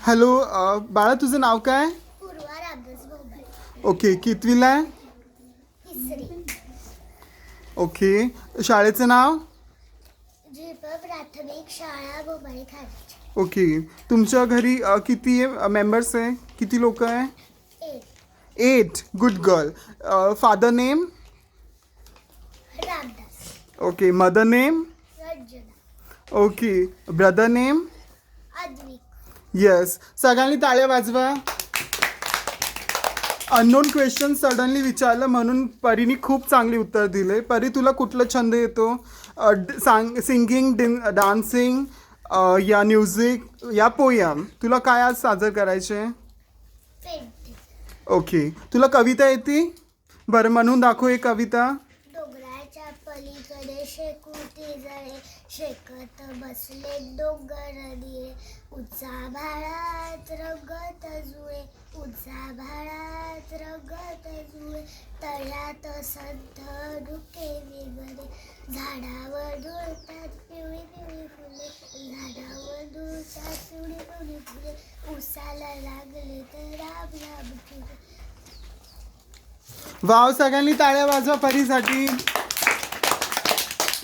Hello बाळा, तुझं नाव काय? पूर्वा रामदास भोबळे. ओके, कितवीला आहे? तिसरी. ओके, शाळेचं नाव? झेप प्राथमिक शाळा भोबळे खालची. ओके, तुमच्या घरी किती मेंबर्स आहे? किती लोक आहे? 8. 8. Good girl. Father name? Ramdas. Okay, mother name? Ranjana. Okay, brother name? Advik. Yes, सगळ्यांनी टाळ्या वाजवा. अननोन क्वेश्चन सडनली विचारलं म्हणून परीने खूप चांगली उत्तर दिले. परी, तुला कुठला छंद येतो? सिंगिंग, डान्सिंग, या म्युझिक, या पोयम? तुला काय आज सादर करायचे? पेंटिंग. ओके, तुला कविता येते? बरं, म्हणून दाखव एक कविता. डोंगराच्या पलीकडे शेकोटी जळे, शेकत बसले डोंगर दिये, उचा भाळात रंगत जुळे, उचा भाळात रंगत जुळे, तळ्यात संथ डुके विगरे, झाडावर डुलतात पिवळी पिवळी फुले, झाडावर डुलतात पिवळी पिवळी फुले, उसाला लागले तर राब राब फुले. वाव, सगळ्यांनी टाळ्या वाजवा परीसाठी.